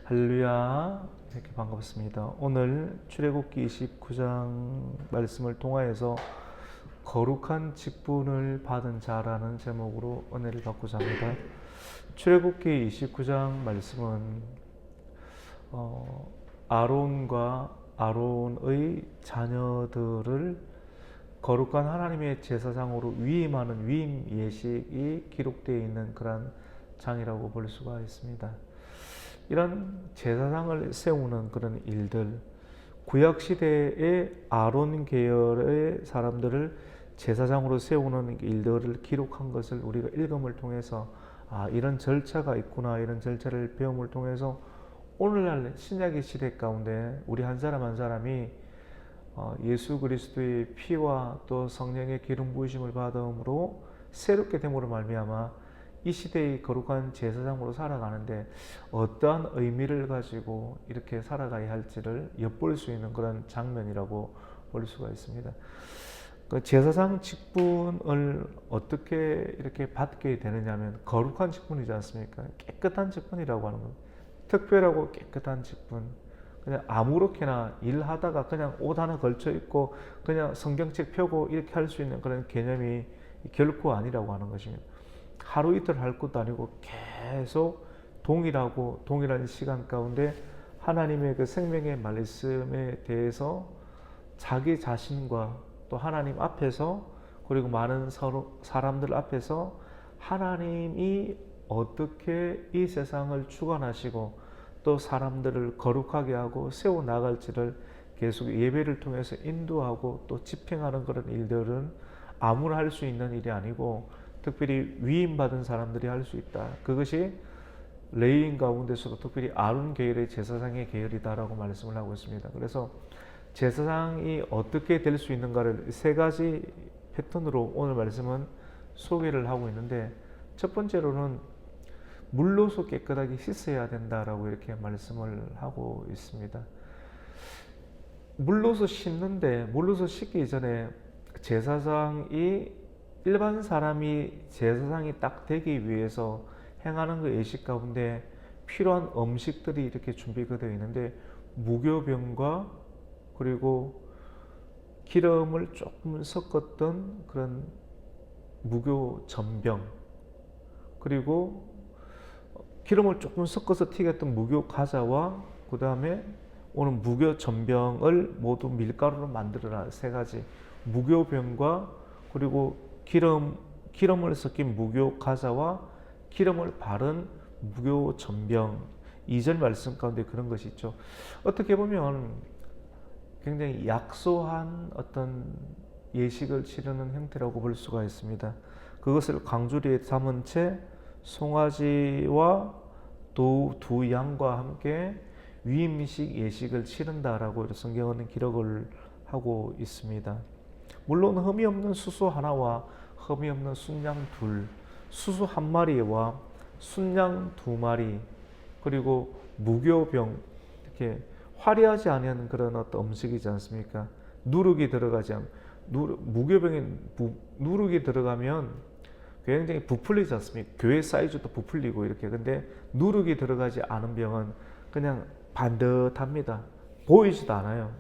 할렐루야. 이렇게 반갑습니다. 오늘 출애굽기 29장 말씀을 통하여서 거룩한 직분을 받은 자라는 제목으로 은혜를 받고자 합니다. 출애굽기 29장 말씀은 아론과 아론의 자녀들을 거룩한 하나님의 제사장으로 위임하는 위임 예식이 기록되어 있는 그런 장이라고 볼 수가 있습니다. 이런 제사장을 세우는 그런 일들, 구약 시대의 아론 계열의 사람들을 제사장으로 세우는 일들을 기록한 것을 우리가 읽음을 통해서 이런 절차가 있구나, 이런 절차를 배움을 통해서 오늘날 신약의 시대 가운데 우리 한 사람 한 사람이 예수 그리스도의 피와 또 성령의 기름 부으심을 받음으로 새롭게 됨으로 말미암아 이 시대의 거룩한 제사장으로 살아가는데 어떠한 의미를 가지고 이렇게 살아가야 할지를 엿볼 수 있는 그런 장면이라고 볼 수가 있습니다. 그 제사장 직분을 어떻게 이렇게 받게 되느냐면 거룩한 직분이지 않습니까? 깨끗한 직분이라고 하는 겁니다. 특별하고 깨끗한 직분. 그냥 아무렇게나 일하다가 그냥 옷 하나 걸쳐 입고 그냥 성경책 펴고 이렇게 할 수 있는 그런 개념이 결코 아니라고 하는 것입니다. 하루 이틀 할 것도 아니고 계속 동일한 시간 가운데 하나님의 그 생명의 말씀에 대해서 자기 자신과 또 하나님 앞에서 그리고 많은 사람들 앞에서 하나님이 어떻게 이 세상을 주관하시고 또 사람들을 거룩하게 하고 세워 나갈지를 계속 예배를 통해서 인도하고 또 집행하는 그런 일들은 아무나 할 수 있는 일이 아니고 특별히 위임받은 사람들이 할 수 있다. 그것이 레위인 가운데서도 특별히 아론 계열의 제사장의 계열이다라고 말씀을 하고 있습니다. 그래서 제사장이 어떻게 될 수 있는가를 세 가지 패턴으로 오늘 말씀은 소개를 하고 있는데, 첫 번째로는 물로서 깨끗하게 씻어야 된다라고 이렇게 말씀을 하고 있습니다. 물로서 씻기 전에 제사장이 일반 사람이 제사장이 딱 되기 위해서 행하는 그 예식 가운데 필요한 음식들이 이렇게 준비가 되어 있는데, 무교병과 그리고 기름을 조금 섞었던 그런 무교전병, 그리고 기름을 조금 섞어서 튀겼던 무교과자와 그 다음에 오늘 무교전병을 모두 밀가루로 만들어라. 세 가지 무교병과 그리고 기름을 섞인 무교과자와 기름을 바른 무교전병, 2절 말씀 가운데 그런 것이 있죠. 어떻게 보면 굉장히 약소한 어떤 예식을 치르는 형태라고 볼 수가 있습니다. 그것을 강주리에 담은 채 송아지와 두 양과 함께 위임식 예식을 치른다라고 성경은 기록을 하고 있습니다. 물론 흠이 없는 수소 하나와 흠이 없는 순양 둘, 수소 한 마리와 순양 두 마리, 그리고 무교병, 이렇게 화려하지 않은 그런 어떤 음식이지 않습니까? 누룩이 들어가지 않, 무교병에 누룩이 들어가면 굉장히 부풀리지 않습니까? 교회 사이즈도 부풀리고 이렇게. 근데 누룩이 들어가지 않은 병은 그냥 반듯합니다. 보이지도 않아요.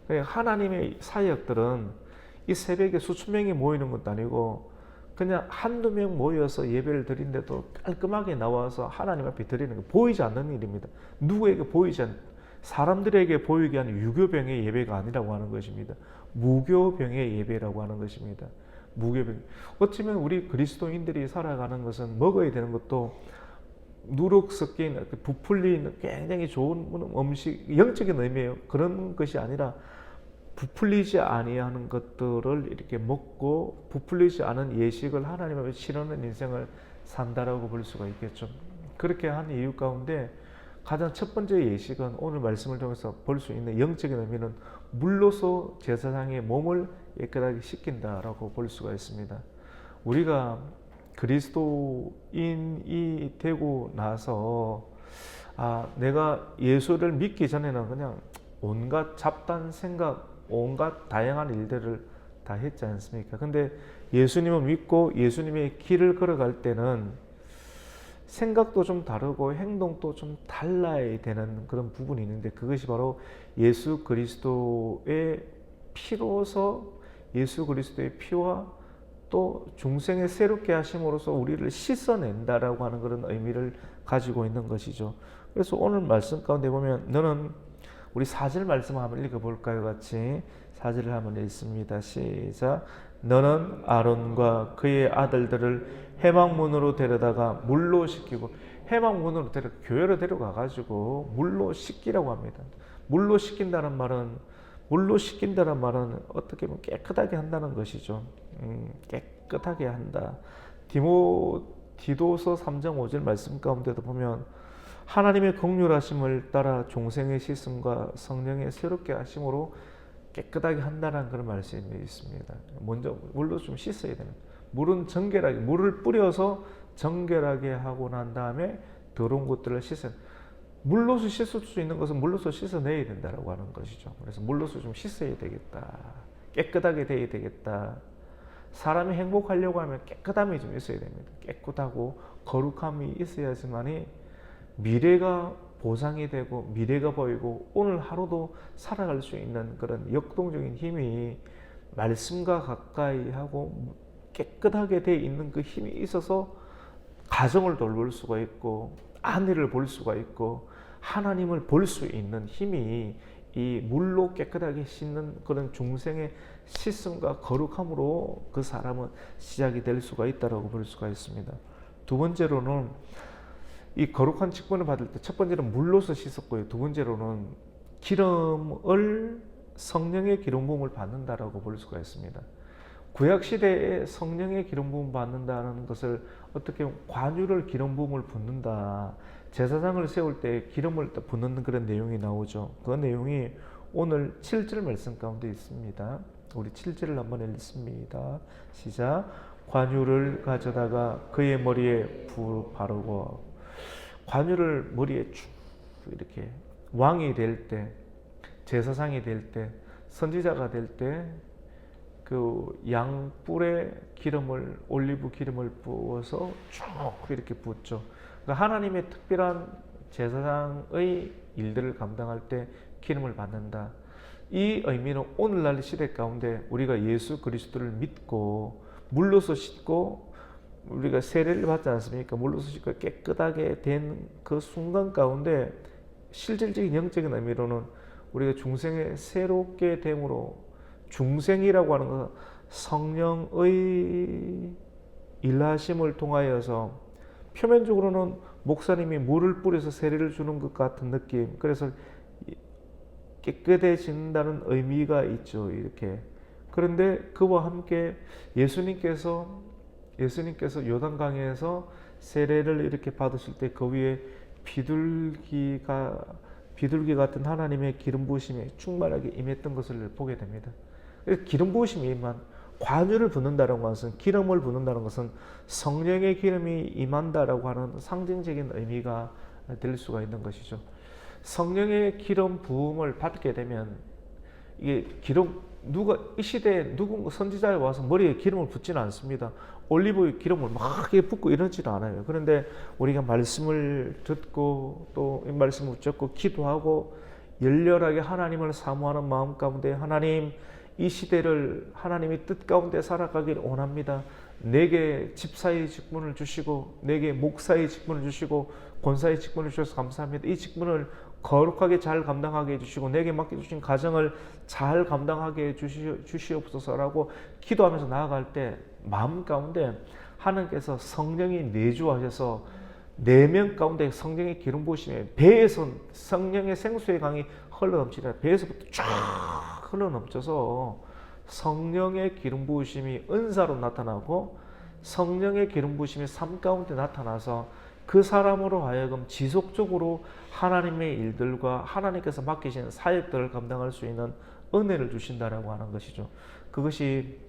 하나님의 사역들은 이 새벽에 수천 명이 모이는 것도 아니고 그냥 한두 명 모여서 예배를 드리는데도 깔끔하게 나와서 하나님 앞에 드리는 거 보이지 않는 일입니다. 누구에게 보이지 않는, 사람들에게 보이게 하는 유교병의 예배가 아니라고 하는 것입니다. 무교병의 예배라고 하는 것입니다. 무교병. 어쩌면 우리 그리스도인들이 살아가는 것은 먹어야 되는 것도 누룩 섞인 부풀린 굉장히 좋은 음식, 영적인 의미예요. 그런 것이 아니라 부풀리지 아니하는 것들을 이렇게 먹고 부풀리지 않은 예식을 하나님 앞에 치르는 인생을 산다라고 볼 수가 있겠죠. 그렇게 한 이유 가운데 가장 첫 번째 예식은 오늘 말씀을 통해서 볼 수 있는 영적인 의미는 물로서 제사장의 몸을 깨끗하게 씻긴다라고 볼 수가 있습니다. 우리가 그리스도인이 되고 나서 내가 예수를 믿기 전에는 그냥 온갖 잡다한 생각, 온갖 다양한 일들을 다 했지 않습니까? 근데 예수님을 믿고 예수님의 길을 걸어갈 때는 생각도 좀 다르고 행동도 좀 달라야 되는 그런 부분이 있는데, 그것이 바로 예수 그리스도의 피로서, 예수 그리스도의 피와 또 중생의 새롭게 하심으로써 우리를 씻어낸다라고 하는 그런 의미를 가지고 있는 것이죠. 그래서 오늘 말씀 가운데 보면, 너는, 우리 4절 말씀 한번 읽어볼까요? 같이 4절을 한번 읽습니다. 시작. 너는 아론과 그의 아들들을 해망문으로 데려다가 물로 씻기고, 해망문으로 교회로 데려가가지고 물로 씻기라고 합니다. 물로 씻긴다는 말은 어떻게 보면 깨끗하게 한다는 것이죠. 깨끗하게 한다. 디도서 3장 5절 말씀 가운데도 보면, 하나님의 긍휼하심을 따라 종생의 씻음과 성령의 새롭게 하심으로 깨끗하게 한다는 그런 말씀이 있습니다. 먼저 물로 좀 씻어야 됩니다. 물은 정결하게, 물을 뿌려서 정결하게 하고 난 다음에 더러운 것들을 씻어야 됩니다. 물로서 씻을 수 있는 것은 물로서 씻어내야 된다고 하는 것이죠. 그래서 물로서 좀 씻어야 되겠다. 깨끗하게 돼야 되겠다. 사람이 행복하려고 하면 깨끗함이 좀 있어야 됩니다. 깨끗하고 거룩함이 있어야지만이 미래가 보상이 되고 미래가 보이고 오늘 하루도 살아갈 수 있는 그런 역동적인 힘이, 말씀과 가까이 하고 깨끗하게 돼 있는 그 힘이 있어서 가정을 돌볼 수가 있고 아내를 볼 수가 있고 하나님을 볼 수 있는 힘이 이 물로 깨끗하게 씻는 그런 중생의 씻음과 거룩함으로 그 사람은 시작이 될 수가 있다고 볼 수가 있습니다. 두 번째로는 이 거룩한 직분을 받을 때, 첫 번째는 물로서 씻었고요. 두 번째로는 기름을, 성령의 기름 부음을 받는다라고 볼 수가 있습니다. 구약 시대에 성령의 기름 부음 받는다는 것을 어떻게 보면 관유를 기름 부음을 붓는다, 제사장을 세울 때 기름을 붓는 그런 내용이 나오죠. 그 내용이 오늘 7절 말씀 가운데 있습니다. 우리 7절을 한번 읽습니다. 시작. 관유를 가져다가 그의 머리에 바르고, 관유를 머리에 쭉 이렇게, 왕이 될 때, 제사장이 될 때, 선지자가 될 때 그 양뿔에 기름을, 올리브 기름을 부어서 쭉 이렇게 붓죠. 그러니까 하나님의 특별한 제사장의 일들을 감당할 때 기름을 받는다. 이 의미는 오늘날 시대 가운데 우리가 예수 그리스도를 믿고 물로서 씻고 우리가 세례를 받지 않습니까? 물로서 씻고 깨끗하게 된 그 순간 가운데 실질적인 영적인 의미로는 우리가 중생의 새롭게 됨으로, 중생이라고 하는 것은 성령의 일하심을 통하여서, 표면적으로는 목사님이 물을 뿌려서 세례를 주는 것 같은 느낌, 그래서 깨끗해진다는 의미가 있죠. 이렇게. 그런데 그와 함께 예수님께서 요단강에서 세례를 이렇게 받으실 때 그 위에 비둘기 같은 하나님의 기름 부으심이 충만하게 임했던 것을 보게 됩니다. 기름 부으심이 임한, 관유를 붓는다는 것은, 기름을 붓는다는 것은 성령의 기름이 임한다라고 하는 상징적인 의미가 될 수가 있는 것이죠. 성령의 기름 부음을 받게 되면, 이게 이 시대에 누군가 선지자에 와서 머리에 기름을 붓지는 않습니다. 올리브 기름을 막 붓고 이러지도 않아요. 그런데 우리가 말씀을 듣고 또 이 말씀을 붙잡고 기도하고 열렬하게 하나님을 사모하는 마음 가운데, 하나님, 이 시대를 하나님의 뜻 가운데 살아가길 원합니다. 내게 집사의 직분을 주시고 내게 목사의 직분을 주시고 권사의 직분을 주셔서 감사합니다. 이 직분을 거룩하게 잘 감당하게 해주시고 내게 맡겨주신 가정을 잘 감당하게 해주시옵소서라고 기도하면서 나아갈 때 마음 가운데 하나님께서 성령이 내주하셔서 내면 가운데 성령의 기름 부으심에, 배에서 성령의 생수의 강이 흘러넘치라, 배에서부터 쫙 흘러넘쳐서 성령의 기름 부으심이 은사로 나타나고 성령의 기름 부으심이 삶 가운데 나타나서 그 사람으로 하여금 지속적으로 하나님의 일들과 하나님께서 맡기신 사역들을 감당할 수 있는 은혜를 주신다라고 하는 것이죠. 그것이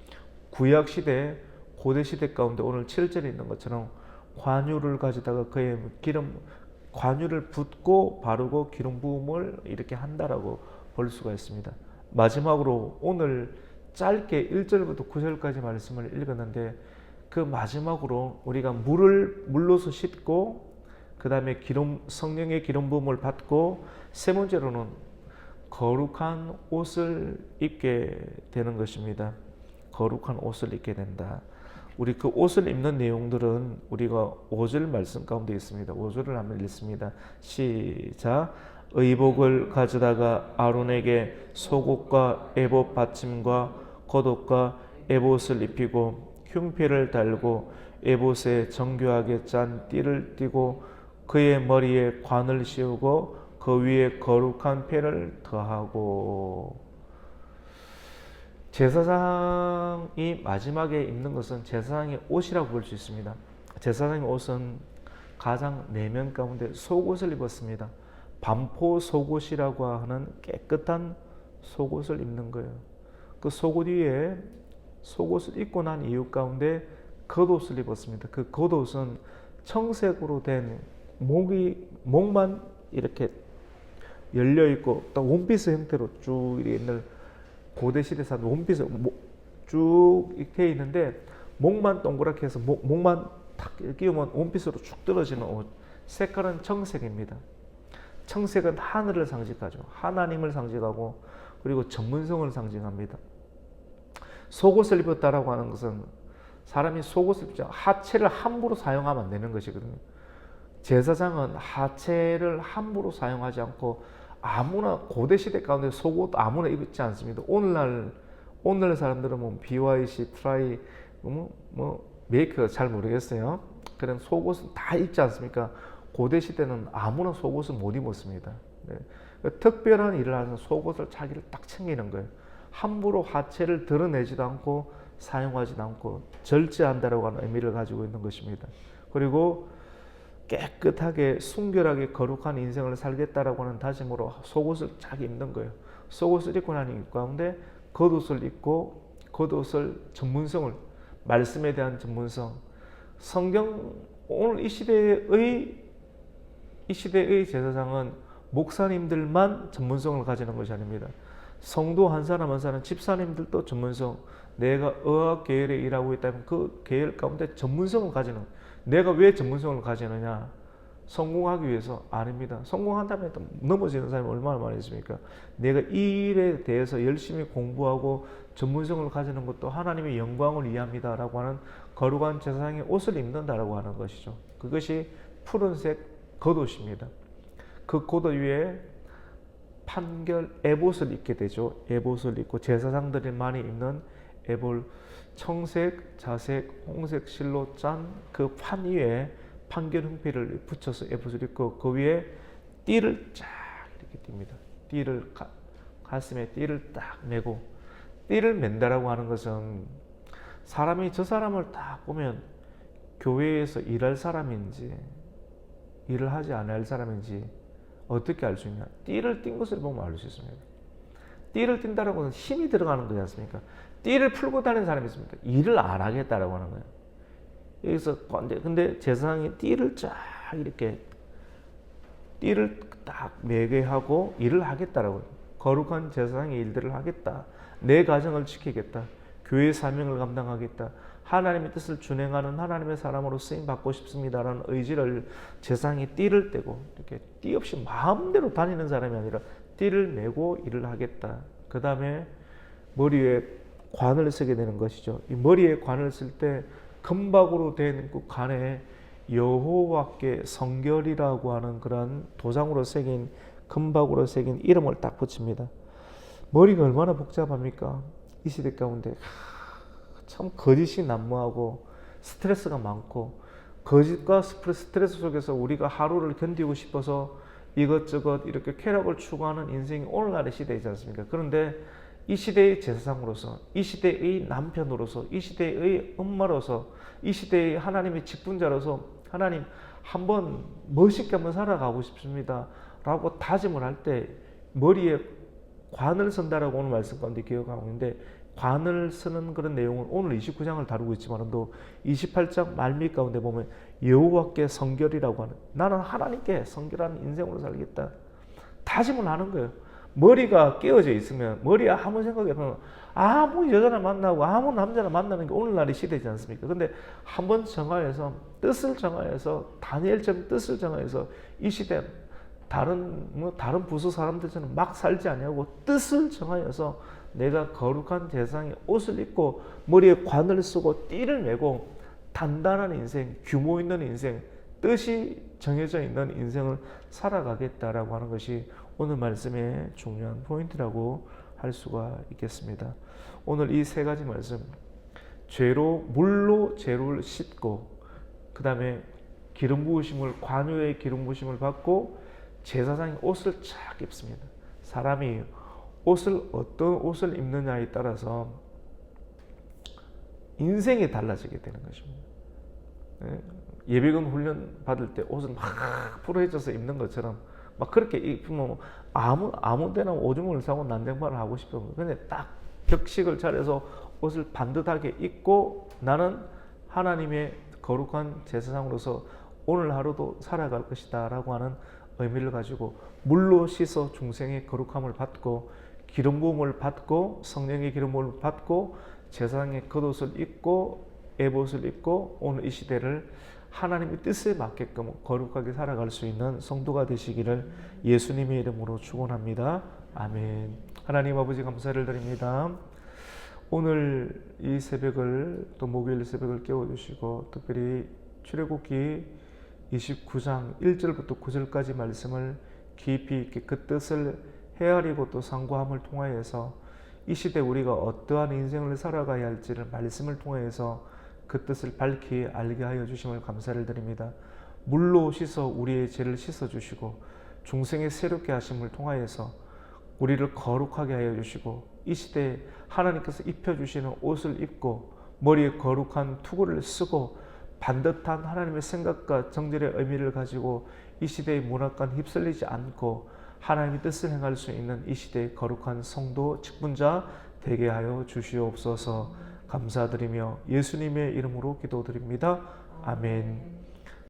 구약 시대, 고대 시대 가운데 오늘 7절에 있는 것처럼 관유를 가져다가 그의 관유를 붓고 바르고 기름 부음을 이렇게 한다라고 볼 수가 있습니다. 마지막으로 오늘 짧게 1절부터 9절까지 말씀을 읽었는데, 그 마지막으로 우리가 물로서 씻고 그 다음에 성령의 기름 부음을 받고 세 번째로는 거룩한 옷을 입게 되는 것입니다. 거룩한 옷을 입게 된다. 우리 그 옷을 입는 내용들은 우리가 5절 말씀 가운데 있습니다. 5절을 한번 읽습니다. 시작. 의복을 가져다가 아론에게 속옷과 에봇 받침과 겉옷과 에봇을 입히고 흉패를 달고 에봇에 정교하게 짠 띠를 띠고 그의 머리에 관을 씌우고 그 위에 거룩한 패를 더하고. 제사장이 마지막에 입는 것은 제사장의 옷이라고 볼 수 있습니다. 제사장의 옷은 가장 내면 가운데 속옷을 입었습니다. 반포 속옷이라고 하는 깨끗한 속옷을 입는 거예요. 그 속옷 위에 속옷을 입고 난 이유 가운데 겉옷을 입었습니다. 그 겉옷은 청색으로 된 목만 이렇게 열려 있고 또 원피스 형태로 쭉 옛날 고대 시대에서 원피스 쭉 이렇게 있는데 목만 동그랗게 해서 목만 탁 끼우면 원피스로 쭉 떨어지는 옷. 색깔은 청색입니다. 청색은 하늘을 상징하죠. 하나님을 상징하고 그리고 전문성을 상징합니다. 속옷을 입었다라고 하는 것은 사람이 속옷을 입지 하체를 함부로 사용하면 안 되는 것이거든요. 제사장은 하체를 함부로 사용하지 않고 아무나 고대 시대 가운데 속옷 아무나 입지 않습니다. 오늘날 사람들은 뭐 BYC, 트라이, 메이커 잘 모르겠어요. 그런 속옷은 다 입지 않습니까? 고대 시대는 아무나 속옷을 못 입었습니다. 네. 특별한 일을 하는 속옷을 자기를 딱 챙기는 거예요. 함부로 하체를 드러내지도 않고 사용하지도 않고 절제한다라고 하는 의미를 가지고 있는 것입니다. 그리고 깨끗하게 순결하게 거룩한 인생을 살겠다라고 하는 다짐으로 속옷을 잘 입는 거예요. 속옷을 입고 나니 가운데 겉옷을 입고 겉옷을 전문성을 말씀에 대한 전문성 성경 오늘 이 시대의 제사장은 목사님들만 전문성을 가지는 것이 아닙니다. 성도 한 사람 한 사람 집사님들도 전문성 내가 의학 계열에 일하고 있다면 그 계열 가운데 전문성을 가지는 내가 왜 전문성을 가지느냐? 성공하기 위해서 아닙니다. 성공한다면 넘어지는 사람이 얼마나 많이 있습니까? 내가 이 일에 대해서 열심히 공부하고 전문성을 가지는 것도 하나님의 영광을 위함이다 라고 하는 거룩한 제사장의 옷을 입는다라고 하는 것이죠. 그것이 푸른색 겉옷입니다. 그 겉옷 위에 판결 에봇을 입게 되죠. 에봇을 입고 제사장들이 많이 입는 에봇 청색, 자색, 홍색 실로 짠 그 판 위에 판결 흉패를 붙여서 에봇을 입고 그 위에 띠를 쫙 이렇게 띱니다. 띠를 가슴에 띠를 딱 메고 띠를 맨다라고 하는 것은 사람이 저 사람을 딱 보면 교회에서 일할 사람인지 일을 하지 않을 사람인지 어떻게 알 수 있냐? 띠를 띈 것을 보면 알 수 있습니다. 띠를 띈다라고 하는 힘이 들어가는 거지 않습니까? 띠를 풀고 다니는 사람이 있습니까? 일을 안 하겠다라고 하는 거예요. 여기서 근데 제사장이 띠를 쫙 이렇게 띠를 딱 매게 하고 일을 하겠다라고 해요. 거룩한 제사장의 일들을 하겠다. 내 가정을 지키겠다. 교회 사명을 감당하겠다. 하나님의 뜻을 준행하는 하나님의 사람으로 쓰임 받고 싶습니다라는 의지를 제사장이 띠를 떼고 이렇게 띠 없이 마음대로 다니는 사람이 아니라 띠를 메고 일을 하겠다. 그 다음에 머리에 관을 쓰게 되는 것이죠. 이 머리에 관을 쓸 때 금박으로 된 그 관에 여호와께 성결이라고 하는 그런 도장으로 새긴 금박으로 새긴 이름을 딱 붙입니다. 머리가 얼마나 복잡합니까? 이 시대 가운데 참 거짓이 난무하고 스트레스가 많고 거짓과 스트레스 속에서 우리가 하루를 견디고 싶어서 이것저것 이렇게 쾌락을 추구하는 인생이 오늘날의 시대이지 않습니까? 그런데 이 시대의 제사장으로서, 이 시대의 남편으로서, 이 시대의 엄마로서, 이 시대의 하나님의 직분자로서 하나님 한번 멋있게 한번 살아가고 싶습니다 라고 다짐을 할 때 머리에 관을 쓴다라고 오늘 말씀 가운데 기억하고 있는데 관을 쓰는 그런 내용은 오늘 29장을 다루고 있지만 또 28장 말미 가운데 보면 여호와께 성결이라고 하는 나는 하나님께 성결한 인생으로 살겠다 다짐을 하는 거예요. 머리가 깨어져 있으면, 머리에 아무 생각이 없으면 아무 여자나 만나고 아무 남자나 만나는 게 오늘날의 시대지 않습니까? 근데 한번 정하여서, 뜻을 정하여서, 다니엘처럼 뜻을 정하여서 이 시대 다른 부서 사람들처럼 막 살지 아니하고 뜻을 정하여서 내가 거룩한 제사장의 옷을 입고 머리에 관을 쓰고 띠를 메고 단단한 인생, 규모 있는 인생, 뜻이 정해져 있는 인생을 살아가겠다라고 하는 것이 오늘 말씀의 중요한 포인트라고 할 수가 있겠습니다. 오늘 이 세 가지 말씀, 물로 죄를 씻고, 그 다음에 기름 부으심을, 관유의 기름 부으심을 받고 제사장의 옷을 쫙 입습니다. 사람이 어떤 옷을 입느냐에 따라서 인생이 달라지게 되는 것입니다. 예비군 훈련 받을 때 옷을 막 풀어헤쳐서 입는 것처럼 막 그렇게 입으면 아무 데나 오줌을 싸고 난장발을 하고 싶으면, 근데 딱 격식을 차려서 옷을 반듯하게 입고 나는 하나님의 거룩한 제사장으로서 오늘 하루도 살아갈 것이다 라고 하는 의미를 가지고 물로 씻어 중생의 거룩함을 받고 기름 부음을 받고 성령의 기름 부음을 받고 제사장의 겉옷을 입고 에봇을 입고 오늘 이 시대를 하나님의 뜻에 맞게끔 거룩하게 살아갈 수 있는 성도가 되시기를 예수님의 이름으로 축원합니다. 아멘. 하나님 아버지 감사를 드립니다. 오늘 이 새벽을, 또 목요일 새벽을 깨워주시고 특별히 출애굽기 29장 1절부터 9절까지 말씀을 깊이 있게 그 뜻을 헤아리고 또 상고함을 통하여서 이 시대 우리가 어떠한 인생을 살아가야 할지를 말씀을 통하여서 그 뜻을 밝히 알게 하여 주심을 감사를 드립니다. 물로 씻어 우리의 죄를 씻어 주시고 중생의 새롭게 하심을 통하여서 우리를 거룩하게 하여 주시고 이 시대에 하나님께서 입혀주시는 옷을 입고 머리에 거룩한 투구를 쓰고 반듯한 하나님의 생각과 정절의 의미를 가지고 이 시대의 문화관 휩쓸리지 않고 하나님의 뜻을 행할 수 있는 이 시대의 거룩한 성도 직분자 되게 하여 주시옵소서. 감사드리며 예수님의 이름으로 기도드립니다. 아멘.